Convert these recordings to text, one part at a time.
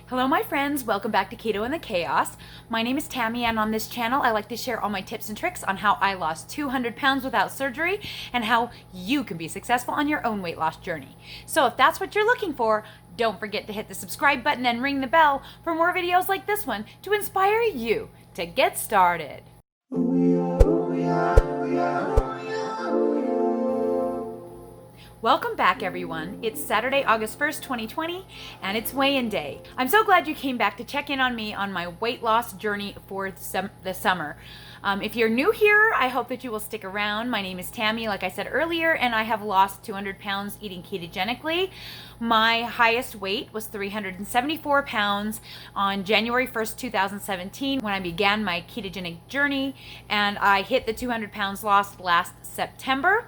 Hello my friends, welcome back to Keto and the Chaos. My name is Tammy and on this channel I like to share all my tips and tricks on how I lost 200 pounds without surgery and how you can be successful on your own weight loss journey. So if that's what you're looking for, don't forget to hit the subscribe button and ring the bell for more videos like this one to inspire you to get started. Welcome back everyone. It's Saturday, August 1st, 2020, and it's weigh-in day. I'm so glad you came back to check in on me on my weight loss journey for the summer. If you're new here, I hope that you will stick around. My name is Tammy, like I said earlier, and I have lost 200 pounds eating ketogenically. My highest weight was 374 pounds on January 1st, 2017 when I began my ketogenic journey, and I hit the 200 pounds lost last September.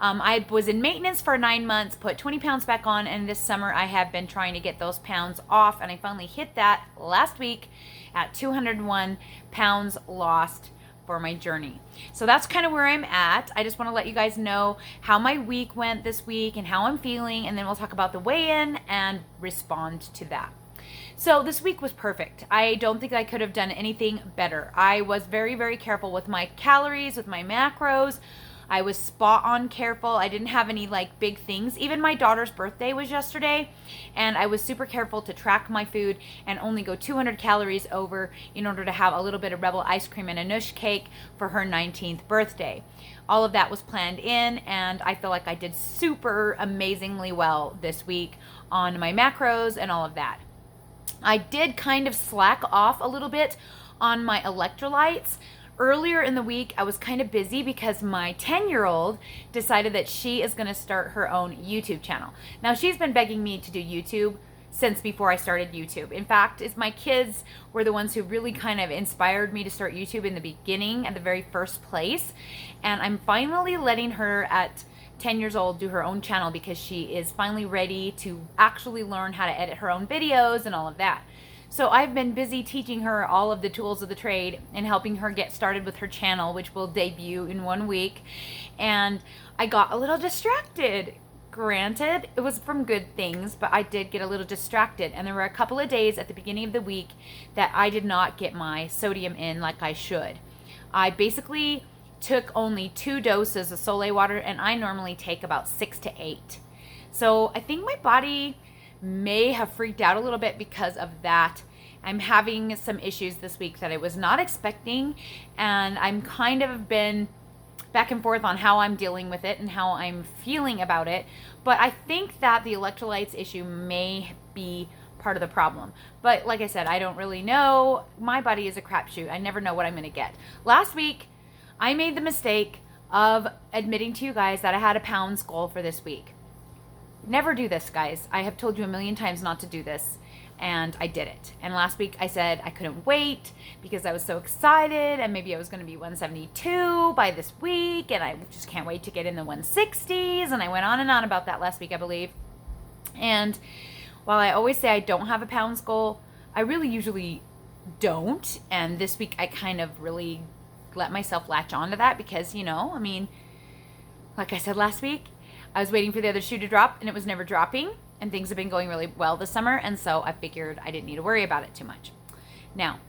I was in maintenance for 9 months, put 20 pounds back on, and this summer I have been trying to get those pounds off, and I finally hit that last week at 201 pounds lost for my journey. So that's kind of where I'm at. I just want to let you guys know how my week went this week and how I'm feeling, and then we'll talk about the weigh-in and respond to that. So this week was perfect. I don't think I could have done anything better. I was very, very careful with my calories, with my macros. I was spot on careful. I didn't have any like big things. Even my daughter's birthday was yesterday, and I was super careful to track my food and only go 200 calories over in order to have a little bit of Rebel ice cream and a Nush cake for her 19th birthday. All of that was planned in, and I feel like I did super amazingly well this week on my macros and all of that. I did kind of slack off a little bit on my electrolytes. Earlier in the week, I was kind of busy because my 10-year-old decided that she is going to start her own YouTube channel. Now, she's been begging me to do YouTube since before I started YouTube. In fact, my kids were the ones who really kind of inspired me to start YouTube in the beginning, at the very first place. And I'm finally letting her at 10 years old do her own channel because she is finally ready to actually learn how to edit her own videos and all of that. So I've been busy teaching her all of the tools of the trade and helping her get started with her channel, which will debut in 1 week. And I got a little distracted. Granted, it was from good things, but I did get a little distracted. And there were a couple of days at the beginning of the week that I did not get my sodium in like I should. I basically took only 2 doses of Solé water, and I normally take about 6 to 8. So I think my body may have freaked out a little bit because of that. I'm having some issues this week that I was not expecting, and I'm kind of been back and forth on how I'm dealing with it and how I'm feeling about it. But I think that the electrolytes issue may be part of the problem. But like I said, I don't really know. My body is a crapshoot. I never know what I'm going to get. Last week, I made the mistake of admitting to you guys that I had a pounds goal for this week. Never do this, guys. I have told you a million times not to do this, and I did it. And last week I said I couldn't wait because I was so excited, and maybe I was going to be 172 by this week, and I just can't wait to get in the 160s, and I went on and on about that last week, I believe. And while I always say I don't have a pounds goal, I really usually don't, and this week I kind of really let myself latch onto that because, you know, I mean, like I said last week, I was waiting for the other shoe to drop, and it was never dropping, and things have been going really well this summer, and so I figured I didn't need to worry about it too much. Now,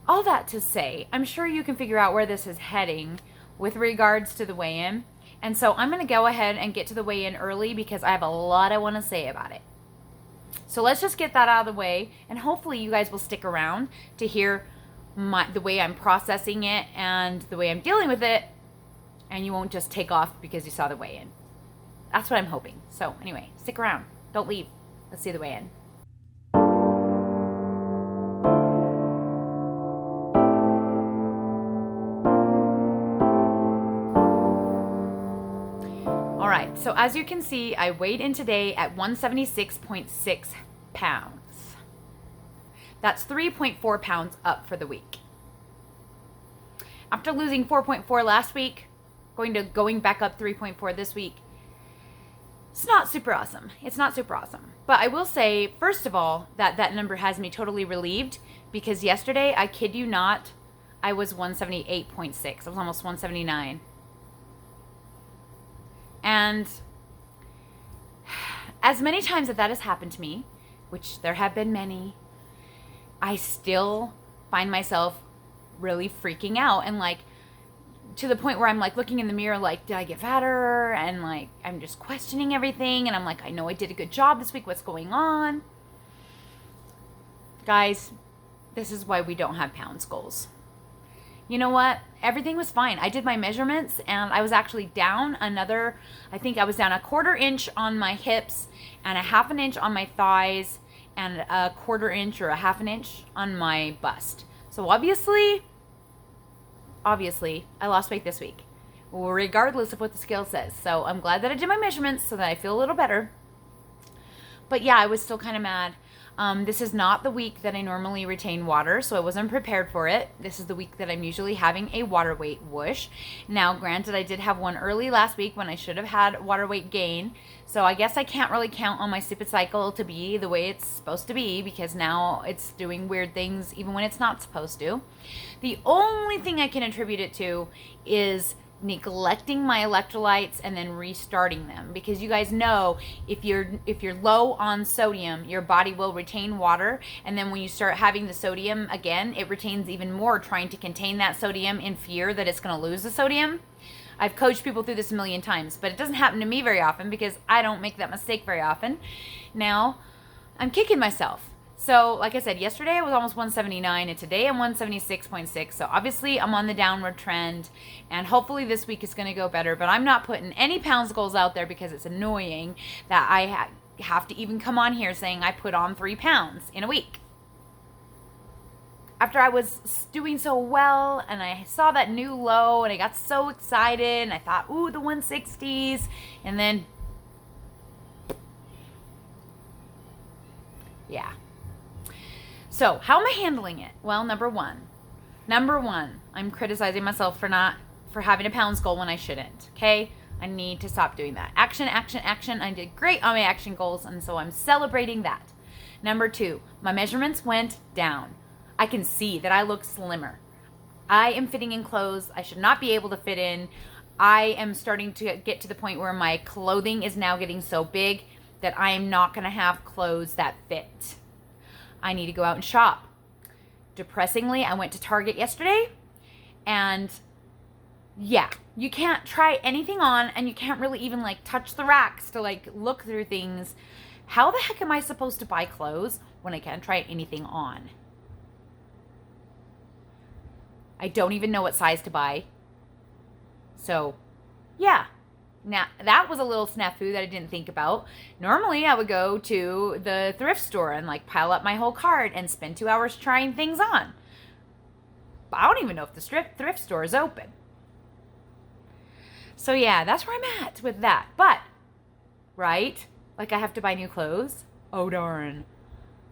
all that to say, I'm sure you can figure out where this is heading with regards to the weigh-in, and so I'm going to go ahead and get to the weigh-in early because I have a lot I want to say about it. So let's just get that out of the way, and hopefully you guys will stick around to hear the way I'm processing it and the way I'm dealing with it, and you won't just take off because you saw the weigh-in. That's what I'm hoping. So anyway, stick around. Don't leave. Let's see the weigh-in. All right, so as you can see, I weighed in today at 176.6 pounds. That's 3.4 pounds up for the week. After losing 4.4 last week, going back up 3.4 this week, it's not super awesome. It's not super awesome. But I will say, first of all, that number has me totally relieved because yesterday, I kid you not, I was 178.6. I was almost 179. And as many times that has happened to me, which there have been many, I still find myself really freaking out and like to the point where I'm like looking in the mirror like, did I get fatter? And like I'm just questioning everything, and I'm like, I know I did a good job this week, what's going on? Guys, this is why we don't have pounds goals. You know what? Everything was fine. I did my measurements and I was actually down I think I was down a 1/4 inch on my hips and a 1/2 inch on my thighs and a 1/4 inch or a 1/2 inch on my bust. So obviously, I lost weight this week, regardless of what the scale says. So I'm glad that I did my measurements so that I feel a little better. But yeah, I was still kind of mad. This is not the week that I normally retain water, so I wasn't prepared for it. This is the week that I'm usually having a water weight whoosh. Now, granted, I did have one early last week when I should have had water weight gain, so I guess I can't really count on my stupid cycle to be the way it's supposed to be, because now it's doing weird things even when it's not supposed to. The only thing I can attribute it to is neglecting my electrolytes and then restarting them, because you guys know if you're low on sodium, your body will retain water, and then when you start having the sodium again, it retains even more, trying to contain that sodium in fear that it's going to lose the sodium. I've coached people through this a million times, but it doesn't happen to me very often because I don't make that mistake very often. Now I'm kicking myself. So like I said, yesterday I was almost 179 and today I'm 176.6. So obviously I'm on the downward trend, and hopefully this week is going to go better, but I'm not putting any pounds goals out there because it's annoying that I have to even come on here saying I put on 3 pounds in a week. After I was doing so well and I saw that new low and I got so excited and I thought, ooh, the 160s, and then yeah. So how am I handling it? Well, number one, I'm criticizing myself for having a pounds goal when I shouldn't. Okay. I need to stop doing that. Action. I did great on my action goals, and so I'm celebrating that. Number 2, my measurements went down. I can see that I look slimmer. I am fitting in clothes I should not be able to fit in. I am starting to get to the point where my clothing is now getting so big that I am not going to have clothes that fit. I need to go out and shop. Depressingly, I went to Target yesterday, and yeah, you can't try anything on, and you can't really even like touch the racks to like look through things. How the heck am I supposed to buy clothes when I can't try anything on? I don't even know what size to buy. So, yeah. Now, that was a little snafu that I didn't think about. Normally, I would go to the thrift store and like pile up my whole cart and spend 2 hours trying things on. But I don't even know if the thrift store is open. So yeah, that's where I'm at with that. But, right? Like I have to buy new clothes. Oh darn.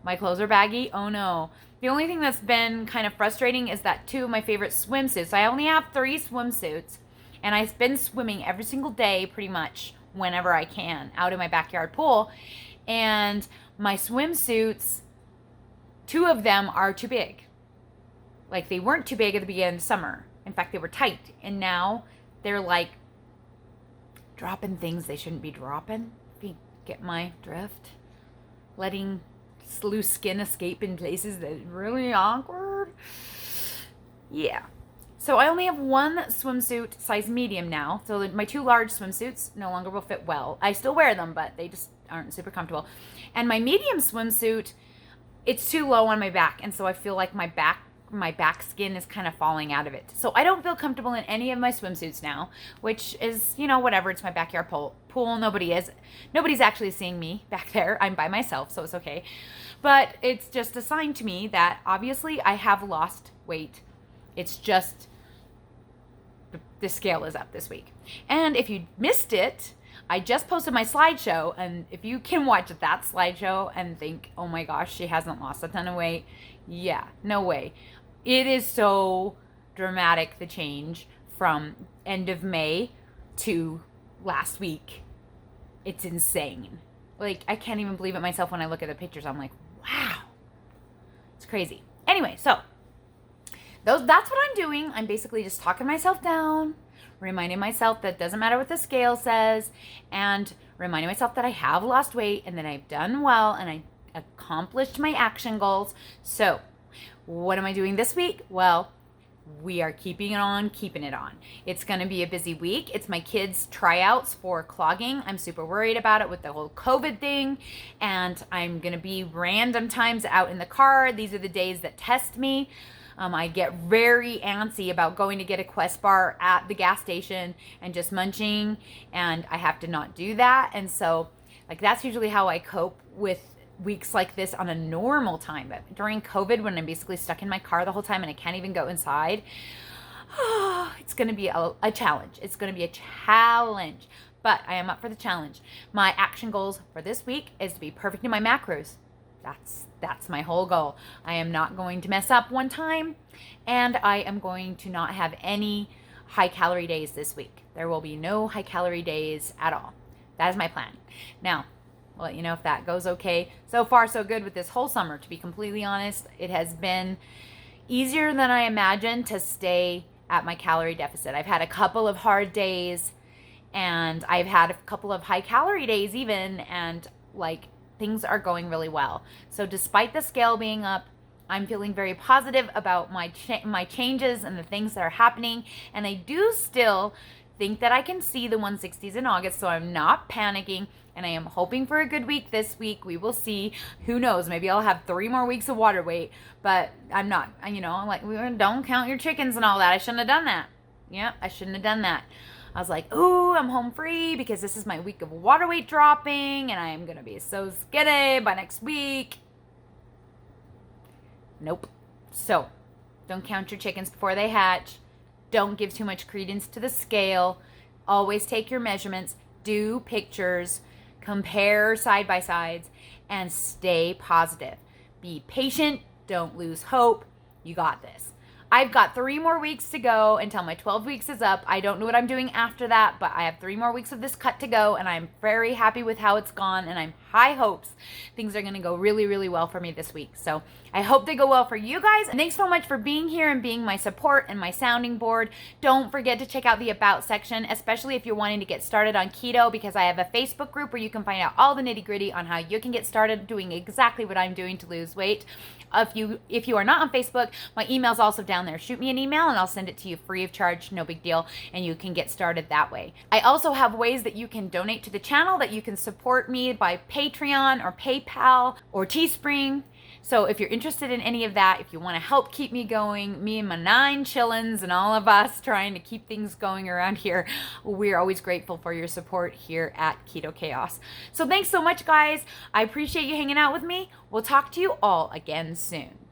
My clothes are baggy. Oh no. The only thing that's been kind of frustrating is that 2 of my favorite swimsuits. I only have 3 swimsuits. And I've been swimming every single day pretty much whenever I can out in my backyard pool. And my swimsuits, 2 of them are too big. Like they weren't too big at the beginning of summer. In fact, they were tight. And now they're like dropping things they shouldn't be dropping. If you get my drift. Letting loose skin escape in places that are really awkward. Yeah. So I only have 1 swimsuit size medium now. So my 2 large swimsuits no longer will fit well. I still wear them, but they just aren't super comfortable. And my medium swimsuit, it's too low on my back. And so I feel like my back skin is kind of falling out of it. So I don't feel comfortable in any of my swimsuits now, which is, you know, whatever. It's my backyard pool. Nobody's actually seeing me back there. I'm by myself, so it's okay. But it's just a sign to me that obviously I have lost weight. It's just the scale is up this week. And if you missed it, I just posted my slideshow, and if you can watch that slideshow and think, oh my gosh, she hasn't lost a ton of weight, yeah, no way. It is so dramatic, the change from end of May to last week. It's insane. Like, I can't even believe it myself when I look at the pictures. I'm like, wow, it's crazy. Anyway, so that's what I'm doing. I'm basically just talking myself down, reminding myself that it doesn't matter what the scale says, and reminding myself that I have lost weight and that I've done well, and accomplished my action goals. So what am I doing this week? Well, we are keeping it on. It's going to be a busy week. It's my kids' tryouts for clogging. I'm super worried about it with the whole COVID thing. And I'm going to be random times out in the car. These are the days that test me. I get very antsy about going to get a Quest bar at the gas station and just munching. And I have to not do that. And so that's usually how I cope with weeks like this on a normal time. But during COVID, when I'm basically stuck in my car the whole time and I can't even go inside, it's going to be a challenge. It's going to be a challenge, but I am up for the challenge. My action goals for this week is to be perfect in my macros. That's my whole goal. I am not going to mess up one time, and I am going to not have any high calorie days this week. There will be no high calorie days at all. That is my plan. Now, I'll let you know if that goes okay. So far, so good with this whole summer, to be completely honest. It has been easier than I imagined to stay at my calorie deficit. I've had a couple of hard days, and I've had a couple of high calorie days even, and things are going really well. So despite the scale being up, I'm feeling very positive about my changes and the things that are happening, and I do still think that I can see the 160s in August, so I'm not panicking. And I am hoping for a good week this week. We will see. Who knows? Maybe I'll have 3 more weeks of water weight, but I'm not. I'm don't count your chickens and all that. I shouldn't have done that. Yeah, I shouldn't have done that. I was like, ooh, I'm home free because this is my week of water weight dropping, and I am going to be so skinny by next week. Nope. So don't count your chickens before they hatch. Don't give too much credence to the scale. Always take your measurements. Do pictures. Compare side by sides, and stay positive. Be patient. Don't lose hope. You got this. I've got 3 more weeks to go until my 12 weeks is up. I don't know what I'm doing after that, but I have 3 more weeks of this cut to go, and I'm very happy with how it's gone, and I'm high hopes things are going to go really, really well for me this week. So I hope they go well for you guys. And thanks so much for being here and being my support and my sounding board. Don't forget to check out the About section, especially if you're wanting to get started on keto, because I have a Facebook group where you can find out all the nitty-gritty on how you can get started doing exactly what I'm doing to lose weight. If you are not on Facebook, my email's also down there. Shoot me an email and I'll send it to you free of charge, no big deal, and you can get started that way. I also have ways that you can donate to the channel, that you can support me by Patreon or PayPal or Teespring. So if you're interested in any of that, if you want to help keep me going, me and my 9 chillins and all of us trying to keep things going around here, we're always grateful for your support here at Keto Chaos. So thanks so much, guys. I appreciate you hanging out with me. We'll talk to you all again soon.